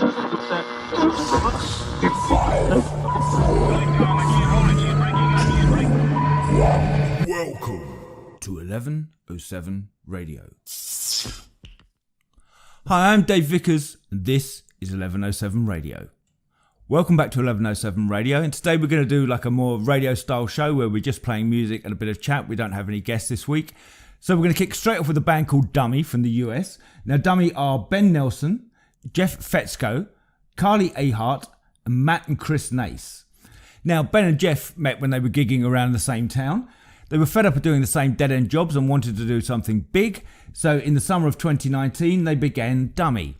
Welcome to 1107 Radio. Hi, I'm Dave Vickers, and this is 1107 Radio. Welcome back to 1107 Radio, and today we're going to do like a more radio style show where we're just playing music and a bit of chat. We don't have any guests this week. So we're going to kick straight off with a band called Dummy from the US. Now Dummy are Ben Nelson, Jeff Fetzko, Carly Ahart, and Matt and Chris Nace. Now Ben and Jeff met when they were gigging around the same town. They were fed up of doing the same dead-end jobs and wanted to do something big. So in the summer of 2019, they began Dummy.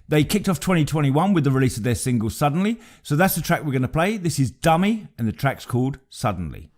They kicked off 2021 with the release of their single Suddenly. So that's the track we're going to play. This is Dummy, and the track's called Suddenly.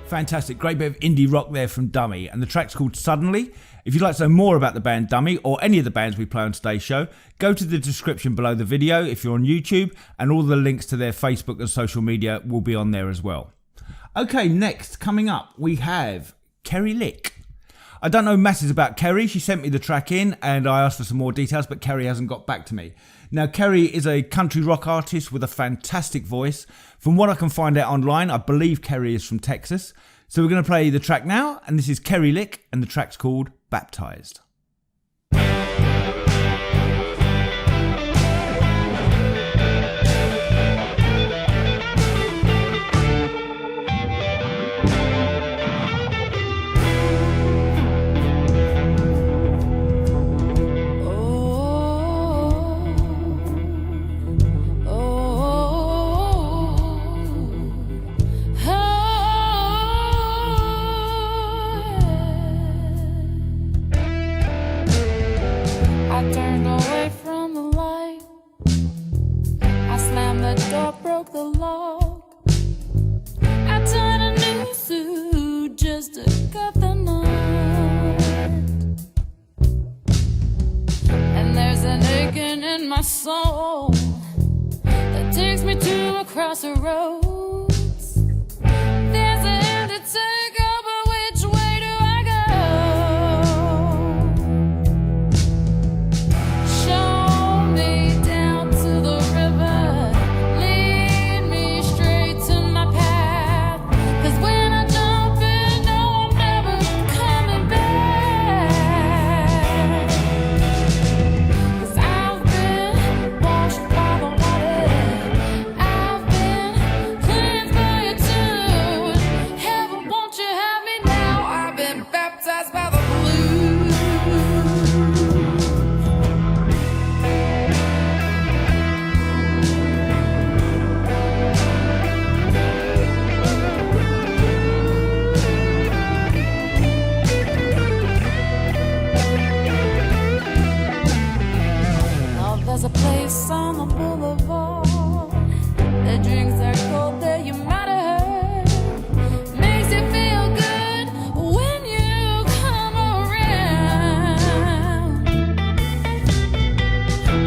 Fantastic, great bit of indie rock there from Dummy, and the track's called Suddenly. If you'd like to know more about the band Dummy or any of the bands we play on today's show, go to the description below the video if you're on YouTube, and all the links to their Facebook and social media will be on there as well. Okay, next, coming up, we have Kerri Lick. I don't know masses about Kerri. She sent me the track in and I asked for some more details, but Kerri hasn't got back to me. Now, Kerri is a country rock artist with a fantastic voice. From what I can find out online, I believe Kerri is from Texas. So we're going to play the track now, and this is Kerri Lick, and the track's called Baptized. crossroads. There's a hand to take up, but which way do I go? Show me down to the river, lead me straight to my path. 'Cause when I jump in, no, I'm never coming back. 'Cause I've been washed by the water, I've been cleansed by your tune. Heaven, won't you have me now? I've been baptized by the blues. Oh, there's a place on the boulevard. The drinks are cold, there you might have heard. Makes you feel good when you come around.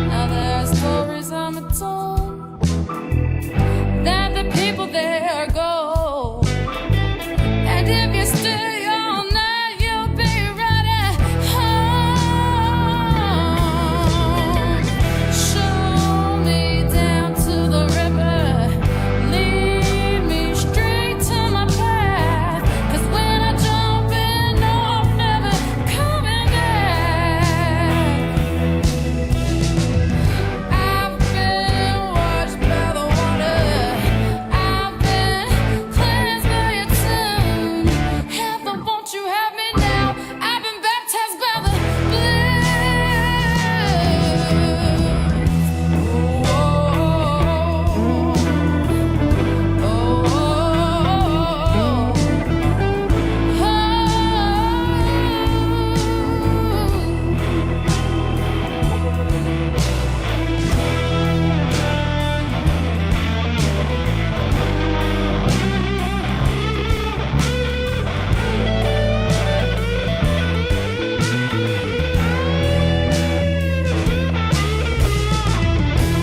Now there are stories on the tongue that the people there go. And if you stay all night, you'll be right at home. Show me down to the river, lead me straight to my path. 'Cause when I jump in, no, I'm never coming back. I've been washed by the water, I've been cleansed by your tune. Heaven, won't you have me now? I've been baptized by the blues.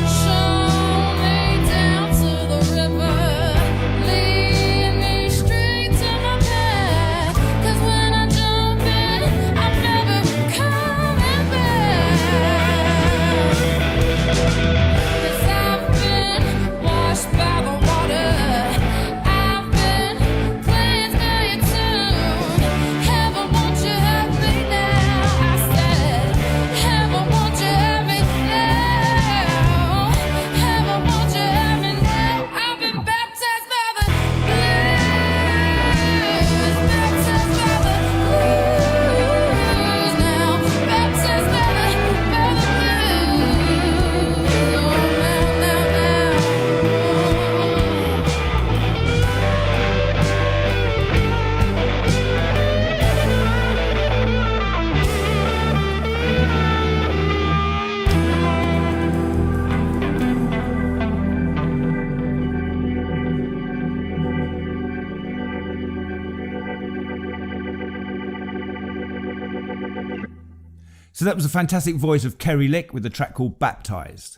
Show me down to the river, lead me straight to my path. 'Cause when I jump in, I'm never coming back. 'Cause I've been washed by the water, I've been cleansed by your tune. Heaven, won't you have me now? I said, heaven, won't you have me now? Heaven, won't you have me now? I've been baptized by the blues, baptized by the blues now, baptized by the blues. Oh, now. So that was a fantastic voice of Kerri Lick with the track called Baptized.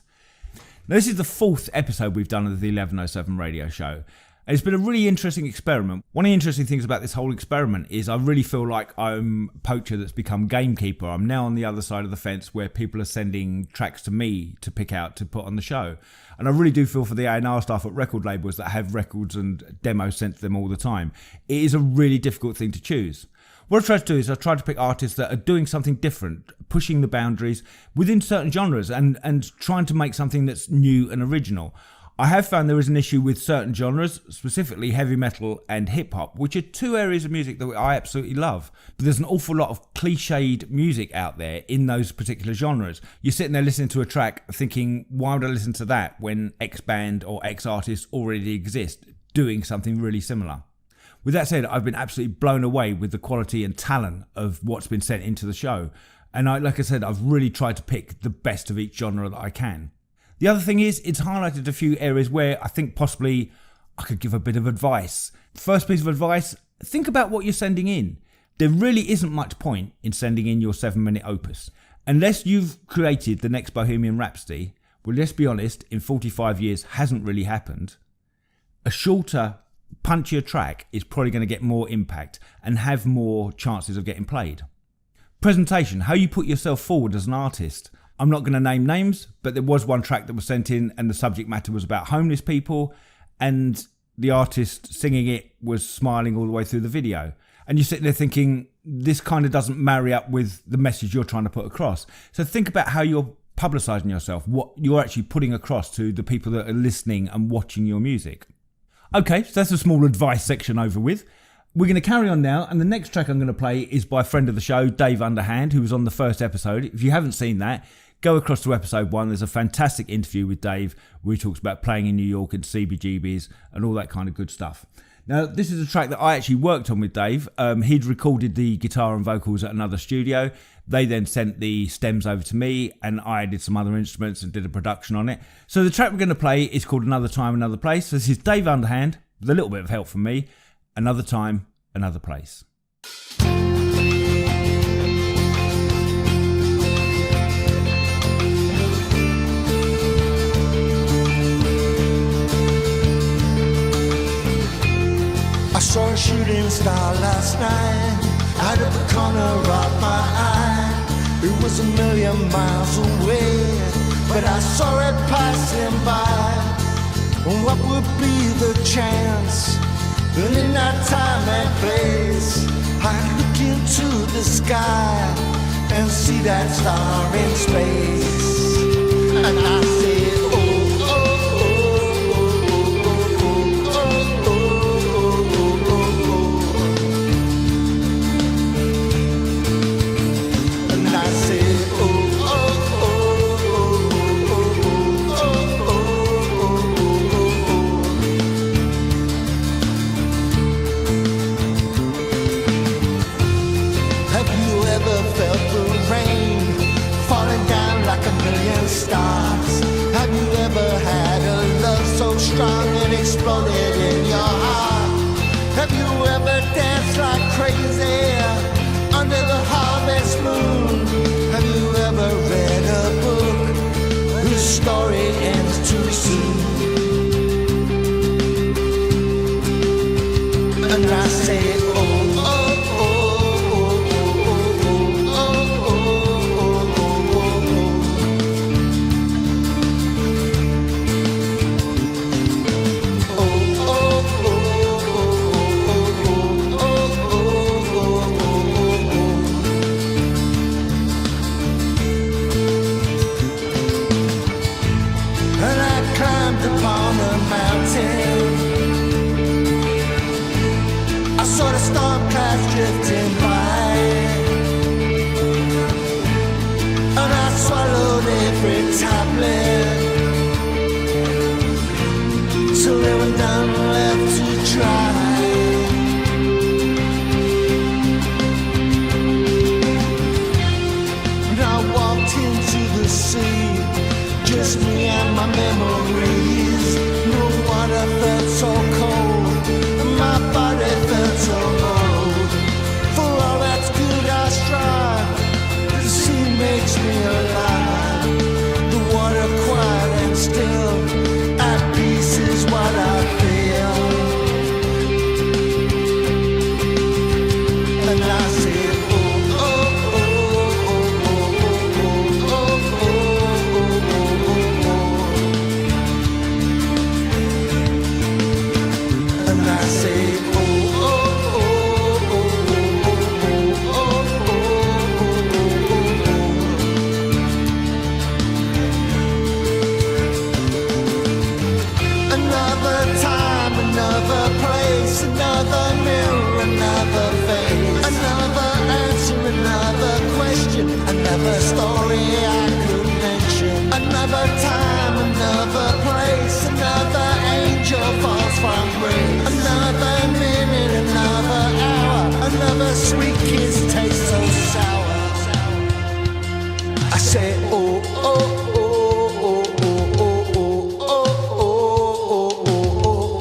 Now this is the 4th episode we've done of the 1107 radio show. And it's been a really interesting experiment. One of the interesting things about this whole experiment is I really feel like I'm a poacher that's become gamekeeper. I'm now on the other side of the fence where people are sending tracks to me to pick out to put on the show. And I really do feel for the A&R staff at record labels that have records and demos sent to them all the time. It is a really difficult thing to choose. What I try to do is I try to pick artists that are doing something different, pushing the boundaries within certain genres and trying to make something that's new and original. I have found there is an issue with certain genres, specifically heavy metal and hip hop, which are two areas of music that I absolutely love. But there's an awful lot of cliched music out there in those particular genres. You're sitting there listening to a track thinking, why would I listen to that when X band or X artist already exist doing something really similar? With that said, I've been absolutely blown away with the quality and talent of what's been sent into the show. And like I said, I've really tried to pick the best of each genre that I can. The other thing is, it's highlighted a few areas where I think possibly I could give a bit of advice. First piece of advice, think about what you're sending in. There really isn't much point in sending in your 7-minute opus. Unless you've created the next Bohemian Rhapsody, well, let's be honest, in 45 years hasn't really happened. a shorter, punchier track is probably going to get more impact and have more chances of getting played. Presentation, how you put yourself forward as an artist. I'm not going to name names, but there was one track that was sent in and the subject matter was about homeless people, and the artist singing it was smiling all the way through the video. And you sit there thinking, this kind of doesn't marry up with the message you're trying to put across. So think about how you're publicising yourself, what you're actually putting across to the people that are listening and watching your music. Okay, so that's a small advice section over with. We're going to carry on now, and the next track I'm going to play is by a friend of the show, Dave Underhand, who was on the first episode. If you haven't seen that, go across to episode 1. There's a fantastic interview with Dave where he talks about playing in New York and CBGBs and all that kind of good stuff. Now, this is a track that I actually worked on with Dave. He'd recorded the guitar and vocals at another studio. They then sent the stems over to me, and I did some other instruments and did a production on it. So the track we're going to play is called Another Time, Another Place. So this is Dave Underhand, with a little bit of help from me. Another Time, Another Place. I saw a shooting star last night out of the corner of my eye. It was 1,000,000 miles away, but I saw it passing by. What would be the chance that in that time and place I'd look into the sky and see that star in space? And I said, oh, oh, oh, oh, oh, oh, oh, oh. Stars. Have you ever had a love so strong it exploded in your heart? Have you ever danced like crazy under the harvest moon? Have you ever read a book whose story ends too soon? And I say, oh, oh. Drifting by, and I swallowed every tablet till there were none left to try. And I walked into the sea, just me and my memories. No water felt so cold, and my body felt so old. The sea makes me alive. The water quiet and still. At peace is what I feel. And I say, oh, oh, oh, oh, oh, oh, oh, oh, oh, oh, oh. And I say, oh, oh, oh. Another place, another mirror, another face, another answer, another question, another story I could mention. Another time, another place, another angel falls from grace. Another minute, another hour, another sweet kiss tastes so sour. I say, oh, oh, oh, oh, oh, oh, oh, oh, oh, oh, oh, oh.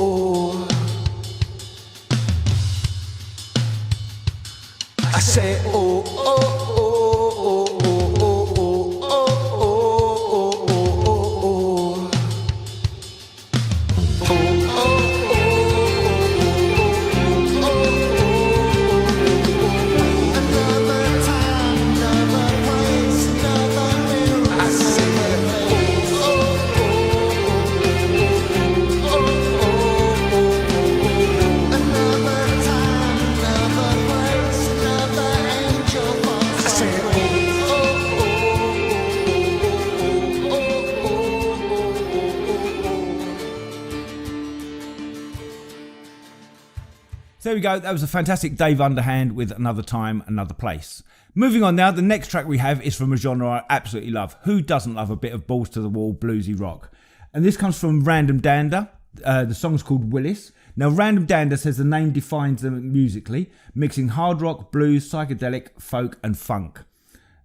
There we go, that was a fantastic Dave Underhand with Another Time, Another Place. Moving on now, the next track we have is from a genre I absolutely love. Who doesn't love a bit of balls to the wall bluesy rock? And this comes from Random Dander. The song's called Willis. Now, Random Dander says the name defines them musically, mixing hard rock, blues, psychedelic, folk and funk.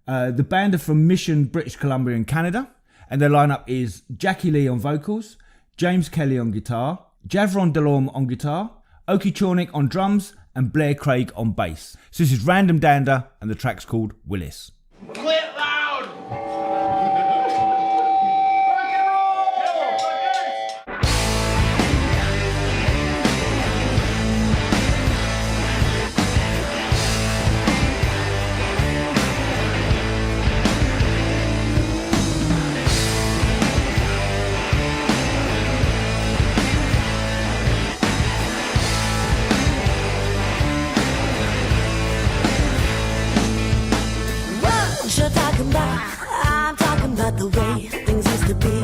The band are from Mission, British Columbia in Canada, and their lineup is Jackie Lee on vocals, James Kelly on guitar, Javron Delorme on guitar, Oki Chornick on drums, and Blair Craig on bass. So this is Random Dander, and the track's called Willis. Play it loud! I'm talking about the way things used to be.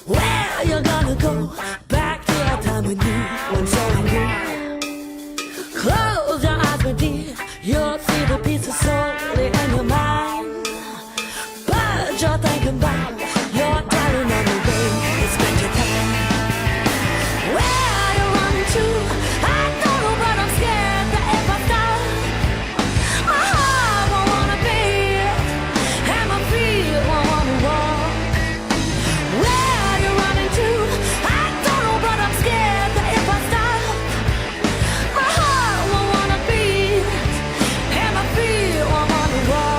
Where you're gonna go back to a time when you weren't so angry. Close your eyes, my dear, you'll see the pieces solely in your mind. But you're thinking about your darling on the way you spent your time. Where you running to? I don't know, but I'm scared that if I stop, my heart won't wanna be, and my feet won't wanna walk. Where you running to? I don't know, but I'm scared that if I stop, my heart won't wanna beat, and my feet won't wanna walk.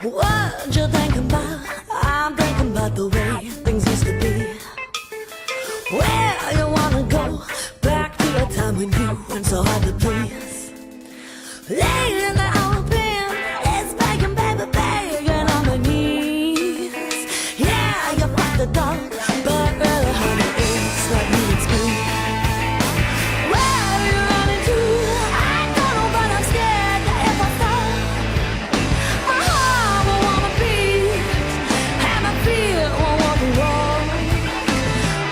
What you thinking about? I'm thinking about the way things used to be. Where you wanna go back to a time when you weren't so hard to please. Laying in the open, it's begging, baby, begging on my knees. Yeah, you fucked the dog, but really, honey, it's like me and me. Where you running to? I don't know, but I'm scared that if I stop, my heart won't wanna beat, and my feet won't wanna walk.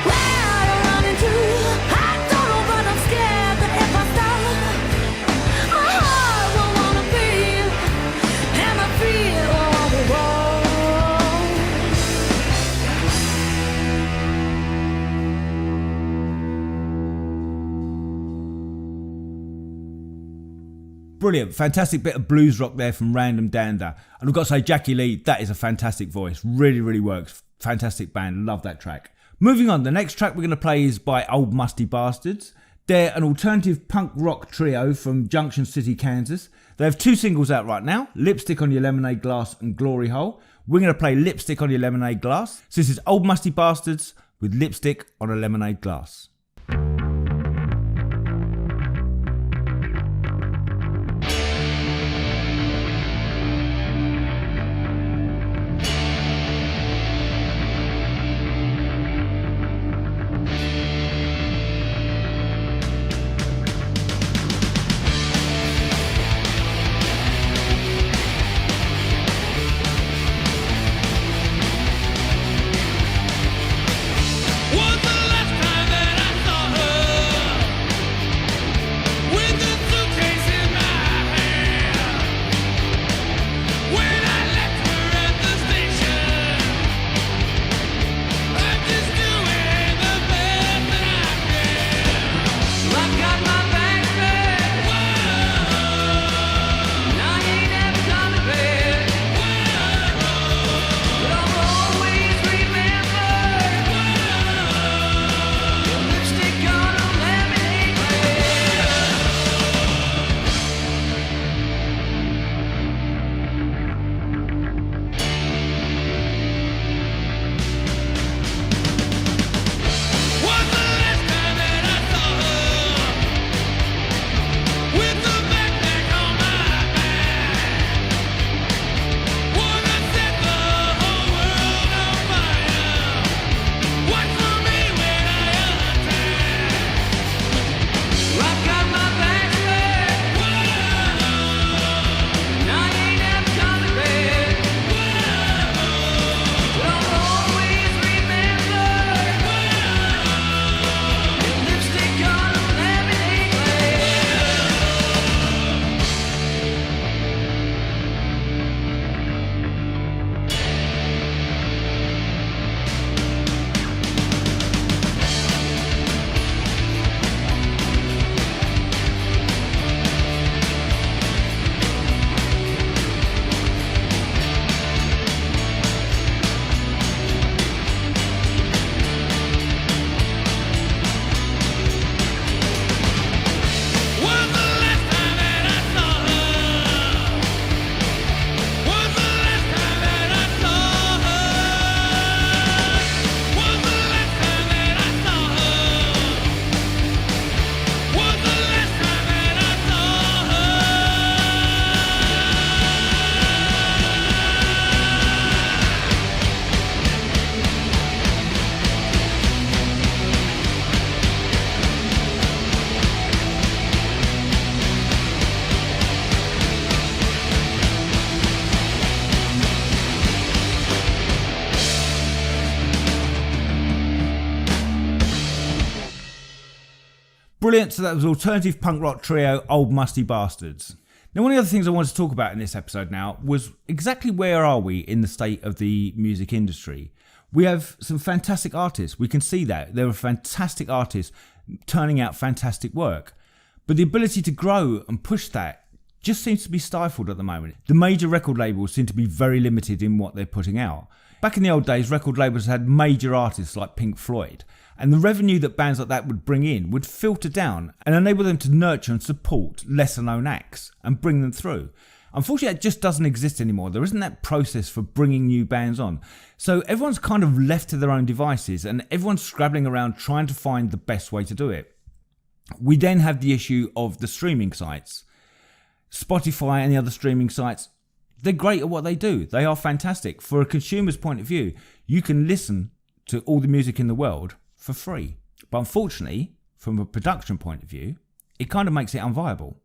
Where you running to? I don't know, but I'm scared that if I stop, my heart won't wanna beat, and my feet won't wanna walk. Brilliant, fantastic bit of blues rock there from Random Dander. And I've got to say, Jackie Lee, that is a fantastic voice. Really, really works. Fantastic band. Love that track. Moving on, the next track we're going to play is by Old Musty Bastards. They're an alternative punk rock trio from Junction City, Kansas. They have 2 singles out right now, Lipstick on Your Lemonade Glass and Glory Hole. We're going to play Lipstick on Your Lemonade Glass. So this is Old Musty Bastards with Lipstick on a Lemonade Glass. Was the last time that I Brilliant, so that was alternative punk rock trio Old Musty Bastards. Now, one of the other things I wanted to talk about in this episode now was exactly where are we in the state of the music industry. We have some fantastic artists, we can see that. There are fantastic artists turning out fantastic work. But the ability to grow and push that just seems to be stifled at the moment. The major record labels seem to be very limited in what they're putting out. Back in the old days, record labels had major artists like Pink Floyd, and the revenue that bands like that would bring in would filter down and enable them to nurture and support lesser known acts and bring them through. Unfortunately, that just doesn't exist anymore. There isn't that process for bringing new bands on. So everyone's kind of left to their own devices and everyone's scrabbling around trying to find the best way to do it. We then have the issue of the streaming sites. Spotify and the other streaming sites, they're great at what they do. They are fantastic. For a consumer's point of view, you can listen to all the music in the world for free. But unfortunately, from a production point of view, it kind of makes it unviable.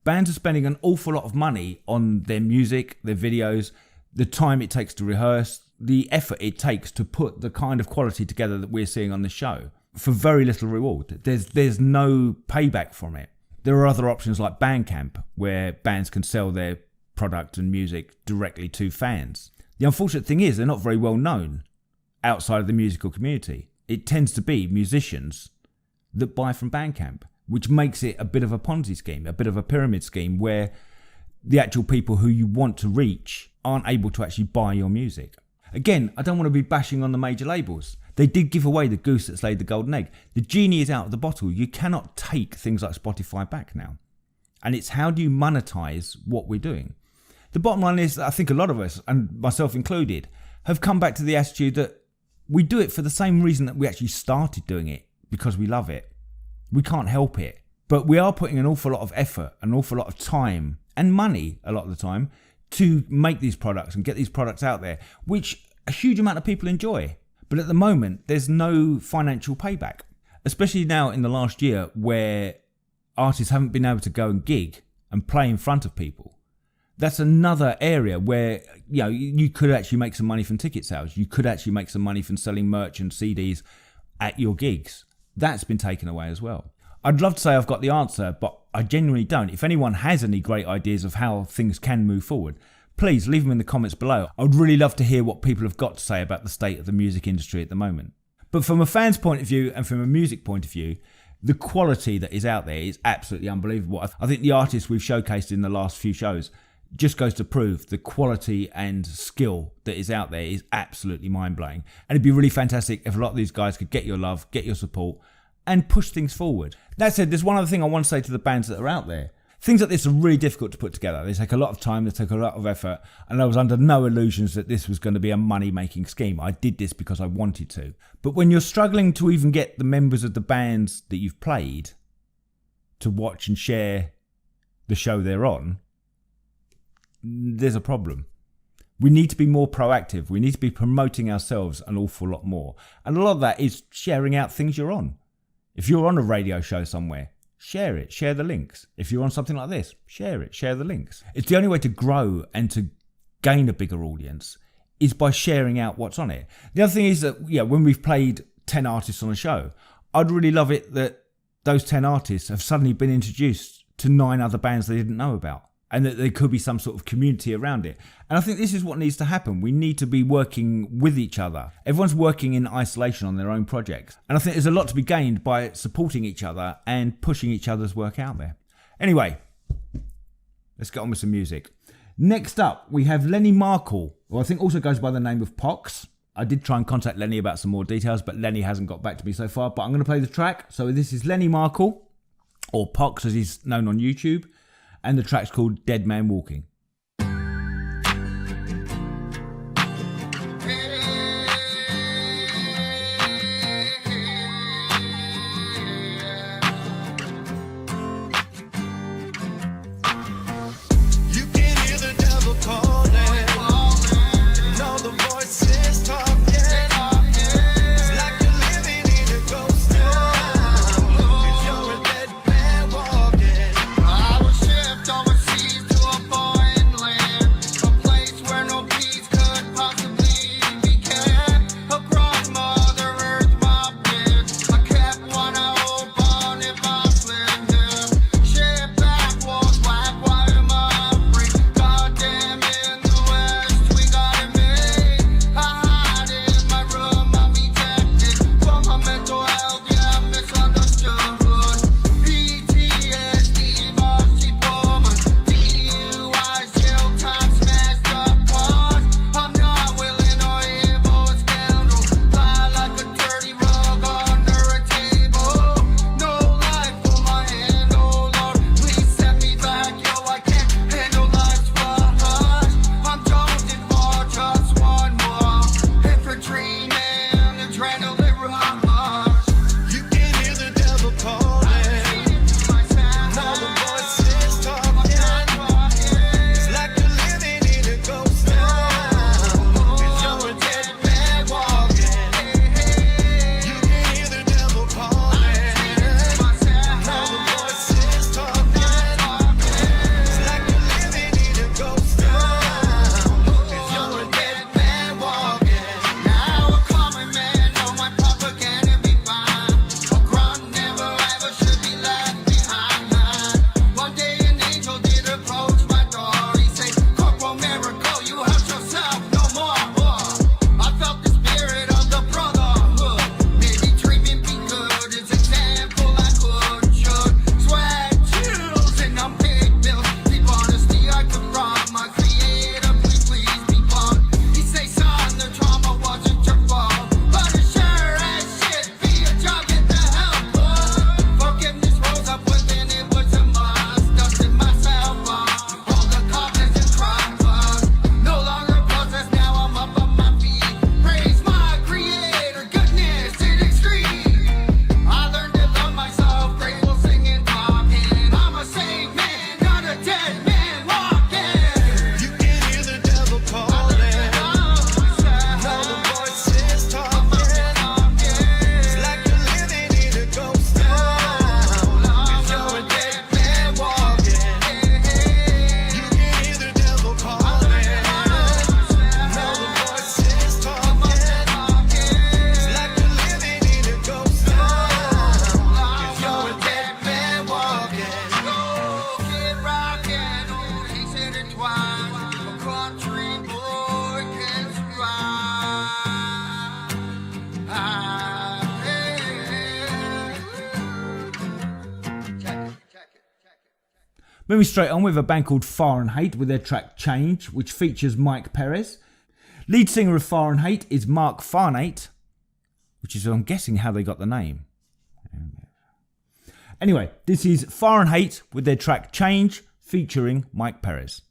Bands are spending an awful lot of money on their music, their videos, the time it takes to rehearse, the effort it takes to put the kind of quality together that we're seeing on the show for very little reward. There's no payback from it. There are other options like Bandcamp, where bands can sell their product and music directly to fans. The unfortunate thing is they're not very well known outside of the musical community. It tends to be musicians that buy from Bandcamp, which makes it a bit of a Ponzi scheme, a bit of a pyramid scheme where the actual people who you want to reach aren't able to actually buy your music. Again, I don't want to be bashing on the major labels. They did give away the goose that's laid the golden egg. The genie is out of the bottle. You cannot take things like Spotify back now. And it's how do you monetize what we're doing? The bottom line is that I think a lot of us, and myself included, have come back to the attitude that we do it for the same reason that we actually started doing it, because we love it. We can't help it. But we are putting an awful lot of effort, an awful lot of time and money a lot of the time to make these products and get these products out there, which a huge amount of people enjoy. But at the moment, there's no financial payback, especially now in the last year where artists haven't been able to go and gig and play in front of people. That's another area where, you know, you could actually make some money from ticket sales. You could actually make some money from selling merch and CDs at your gigs. That's been taken away as well. I'd love to say I've got the answer, but I genuinely don't. If anyone has any great ideas of how things can move forward, please leave them in the comments below. I would really love to hear what people have got to say about the state of the music industry at the moment. But from a fan's point of view and from a music point of view, the quality that is out there is absolutely unbelievable. I think the artists we've showcased in the last few shows just goes to prove the quality and skill that is out there is absolutely mind-blowing. And it'd be really fantastic if a lot of these guys could get your love, get your support, and push things forward. That said, there's one other thing I want to say to the bands that are out there. Things like this are really difficult to put together. They take a lot of time, they take a lot of effort, and I was under no illusions that this was going to be a money-making scheme. I did this because I wanted to. But when you're struggling to even get the members of the bands that you've played to watch and share the show they're on, there's a problem. We need to be more proactive. We need to be promoting ourselves an awful lot more. And a lot of that is sharing out things you're on. If you're on a radio show somewhere, share it, share the links. If you're on something like this, share it, share the links. It's the only way to grow and to gain a bigger audience is by sharing out what's on it. The other thing is that, when we've played 10 artists on a show, I'd really love it that those 10 artists have suddenly been introduced to 9 other bands they didn't know about, and that there could be some sort of community around it. And I think this is what needs to happen. We need to be working with each other. Everyone's working in isolation on their own projects. And I think there's a lot to be gained by supporting each other and pushing each other's work out there. Anyway, let's get on with some music. Next up, we have Lenny Markle, who I think also goes by the name of Pox. I did try and contact Lenny about some more details, but Lenny hasn't got back to me so far. But I'm going to play the track. So this is Lenny Markle, or Pox as he's known on YouTube. And the track's called Dead Man Walking. Boy Moving straight on with a band called Fahrenheit with their track Change, which features Mike Perez. Lead singer of Fahrenheit is Mark Farnate, which is, I'm guessing, how they got the name. Anyway, this is Fahrenheit with their track Change featuring Mike Perez.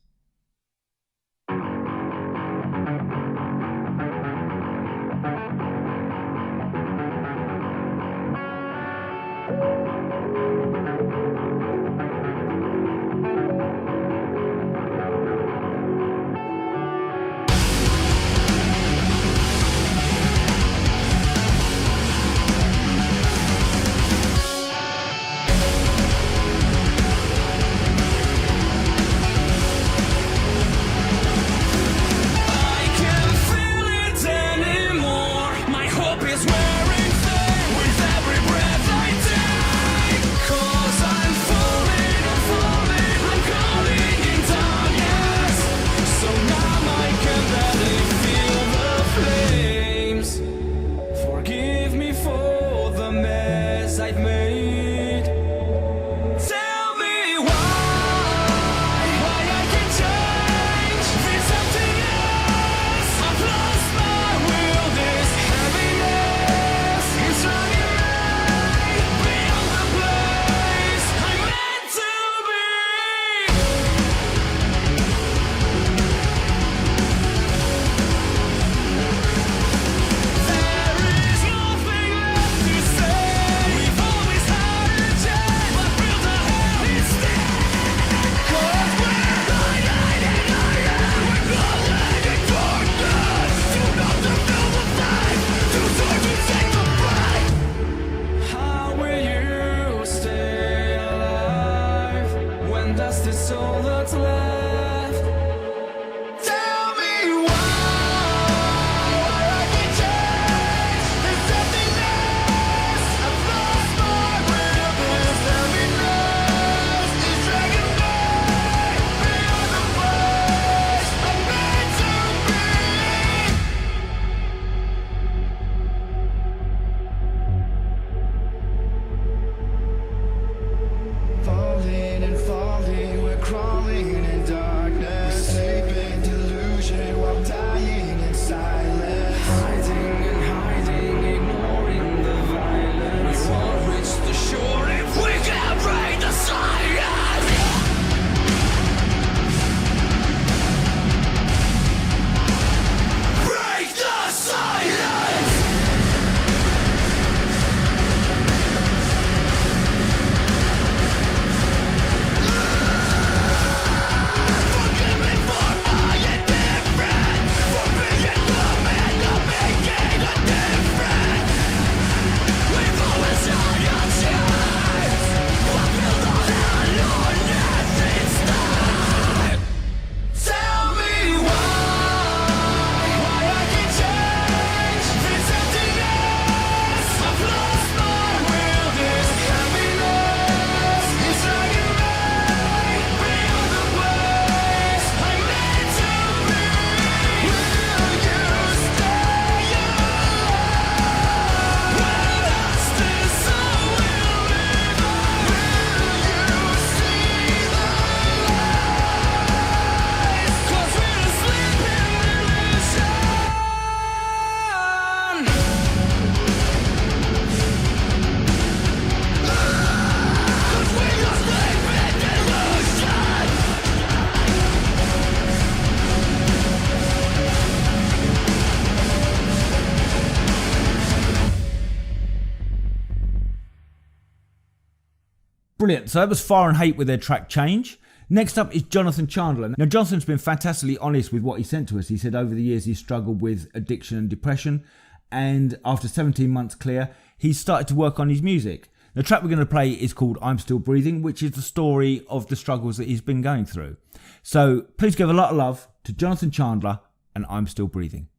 Brilliant. So that was Fahrenheit with their track Change. Next up is Jonathan Chandler. Now, Jonathan's been fantastically honest with what he sent to us. He said over the years he's struggled with addiction and depression, and after 17 months clear, he's started to work on his music. The track we're going to play is called I'm Still Breathing, which is the story of the struggles that he's been going through. So please give a lot of love to Jonathan Chandler and I'm Still Breathing.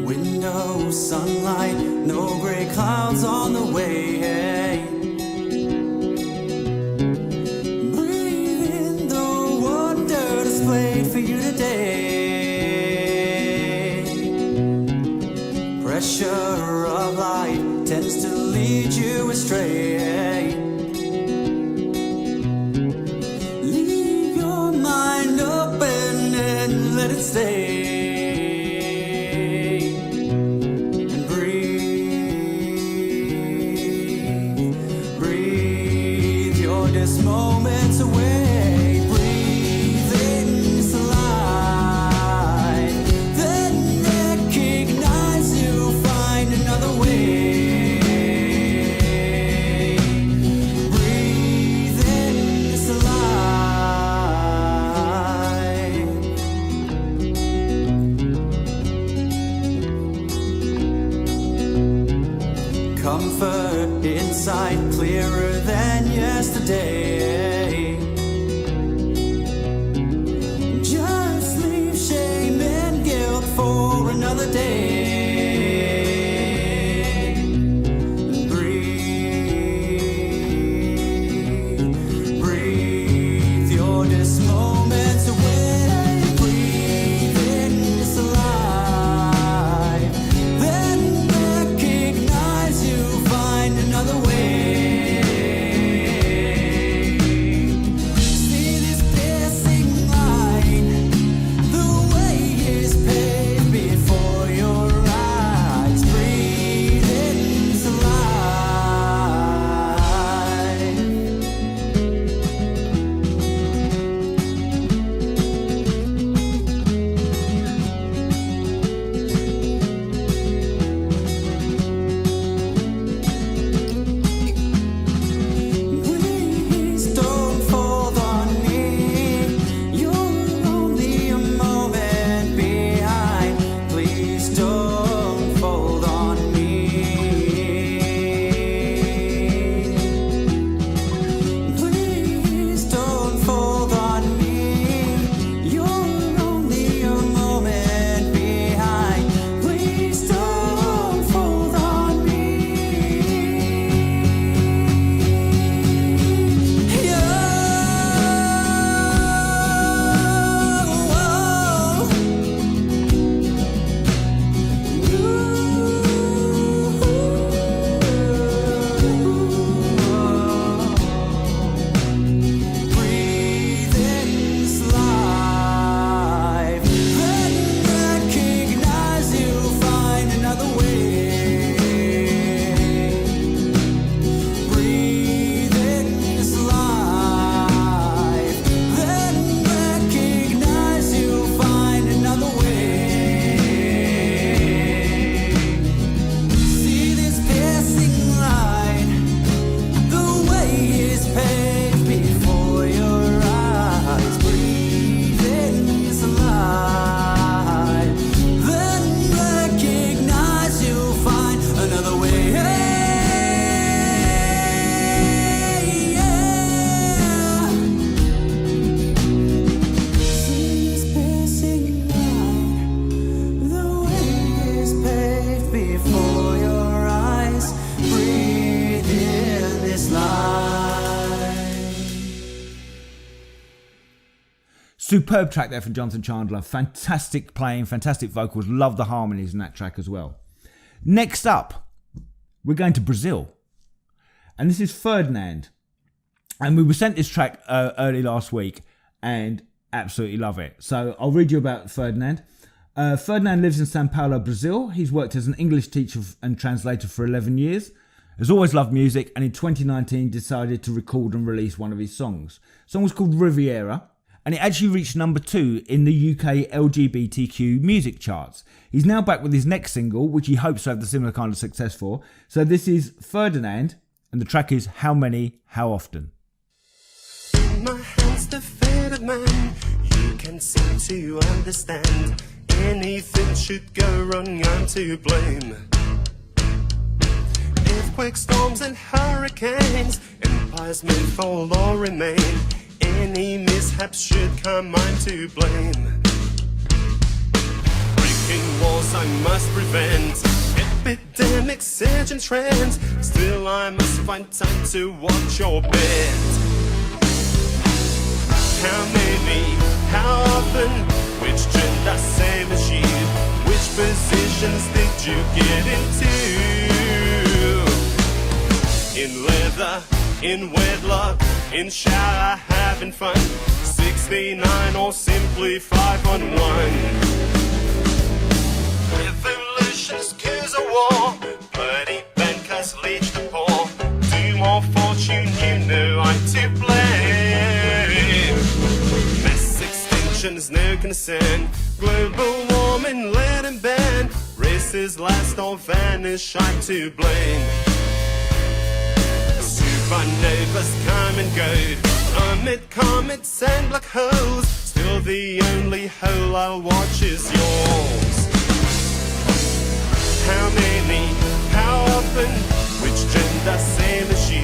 Window sunlight, no grey clouds on the way. Hey. Breathe in the wonder displayed for you today. pressure of life tends to lead you astray. Leave your mind open and let it stay. And breathe, breathe your this moments away. Comfort inside, clearer than yesterday. Just leave shame and guilt for another day. Breathe, breathe your this moments away. Breathe in this alive. Then recognize you, find another way. See this piercing line, the way is paved before your eyes. Breathe in this alive. Please don't fold on me. You're only a moment behind. Please don't fold on me. Please don't fold on me. You're only a moment behind. Please don't fold on me. Breathe in this life, then recognize you, find another way. Breathe in this life, then recognize you, find another way. See this piercing line, the way is paved before your eyes. Breathe in this life, then recognize you, find another way. See this piercing line, the way is paved before your eyes. Breathe in this life. Superb track there from Jonathan Chandler. Fantastic playing, fantastic vocals. Love the harmonies in that track as well. Next up, we're going to Brazil. And this is Ferdinand. And we were sent this track early last week and absolutely love it. So I'll read you about Ferdinand. Ferdinand lives in Sao Paulo, Brazil. He's worked as an English teacher and translator for 11 years. Has always loved music, and in 2019 decided to record and release one of his songs. The song was called Riviera, and it actually reached number 2 in the UK LGBTQ music charts. He's now back with his next single, which he hopes to have the similar kind of success for. So this is Ferdinand, and the track is How Many, How Often. In my hands, the faded man. You can't seem to understand. Anything should go wrong, I'm to blame. Earthquakes, storms, and hurricanes. Empires may fall or remain. Any mishaps should come, I'm to blame. Breaking walls I must prevent. Epidemics, surging trends. Still I must find time to watch your bed. How many, how often, which gender same as you? Which positions did you get into? In leather, in wedlock, in shower, having fun. 69 or simply 5-on-1. Revolutions, coups of war, bloody bankers leech the poor. Do more fortune, you know I'm to blame. Mass extinction's no concern. Global warming, let and ban. Races last or vanish, I'm to blame. Supernovas come and go amid comets and black holes. Still the only hole I'll watch is yours. How many, how often, which gender same as you?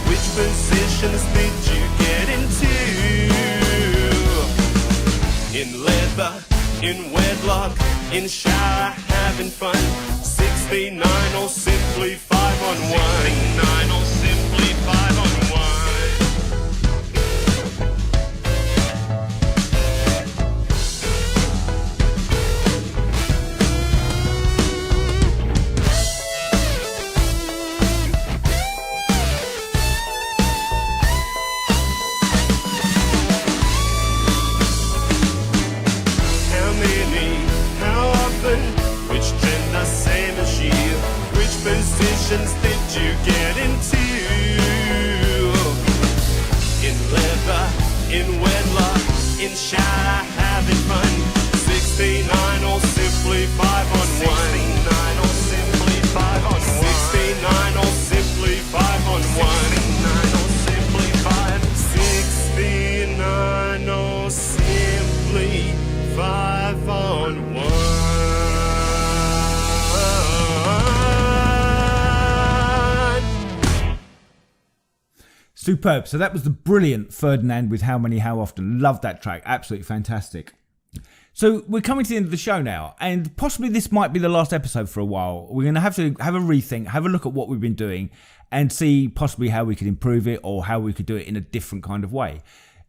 Which positions did you get into? In leather, in wedlock, in shower, having fun. 69 or simply 5-on-1. 69 or simply 5-on-1. How many, how often, which gender same as you? Which positions did you get into? In leather, in wedlock, in shower, having fun. 69 or simply 5-on-1. 69 or simply 5-on-1. 69 or simply 5-on-1. 69 or simply 5. 69 or simply 5-on-1. Superb. So that was the brilliant Ferdinand with How Many, How Often. Love that track. Absolutely fantastic. So we're coming to the end of the show now, and possibly this might be the last episode for a while. We're going to have a rethink, have a look at what we've been doing, and see possibly how we could improve it or how we could do it in a different kind of way.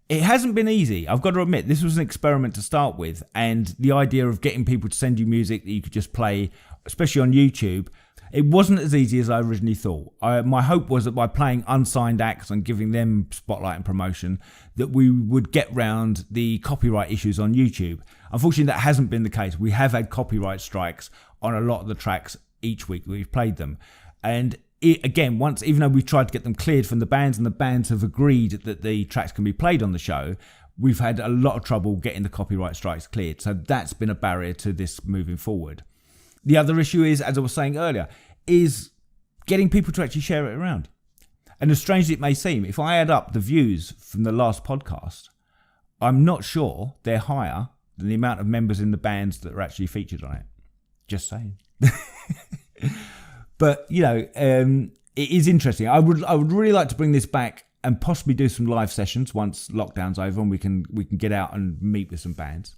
It hasn't been easy. I've got to admit, this was an experiment to start with, and the idea of getting people to send you music that you could just play, especially on YouTube, it wasn't as easy as I originally thought. My hope was that by playing unsigned acts and giving them spotlight and promotion, that we would get round the copyright issues on YouTube. Unfortunately, that hasn't been the case. We have had copyright strikes on a lot of the tracks each week that we've played them. And again, even though we've tried to get them cleared from the bands and the bands have agreed that the tracks can be played on the show, we've had a lot of trouble getting the copyright strikes cleared. So that's been a barrier to this moving forward. The other issue is, as I was saying earlier, is getting people to actually share it around. And as strange as it may seem, if I add up the views from the last podcast, I'm not sure they're higher than the amount of members in the bands that are actually featured on it. Just saying. But, you know, it is interesting. I would really like to bring this back and possibly do some live sessions once lockdown's over and we can get out and meet with some bands.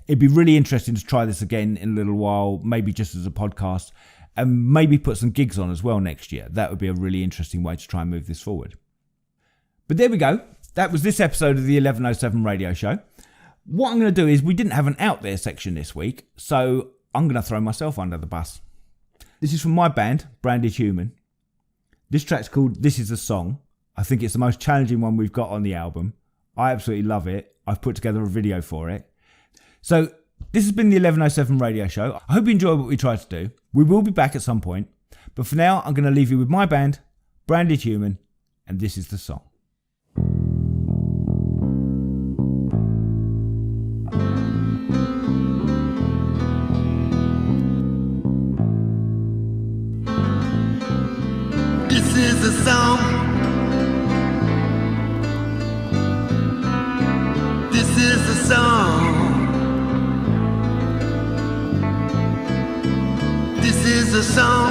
It'd be really interesting to try this again in a little while, maybe just as a podcast, and maybe put some gigs on as well next year. That would be a really interesting way to try and move this forward. But there we go. That was this episode of the 1107 radio show. What I'm going to do is, we didn't have an out there section this week, so I'm going to throw myself under the bus. This is from my band, Branded Human. This track's called This Is a Song. I think it's the most challenging one we've got on the album. I absolutely love it. I've put together a video for it. So this has been the 1107 radio show. I hope you enjoyed what we tried to do. We will be back at some point. But for now, I'm going to leave you with my band, Branded Human, and this is the song. This is a song. This is a song. This is a song.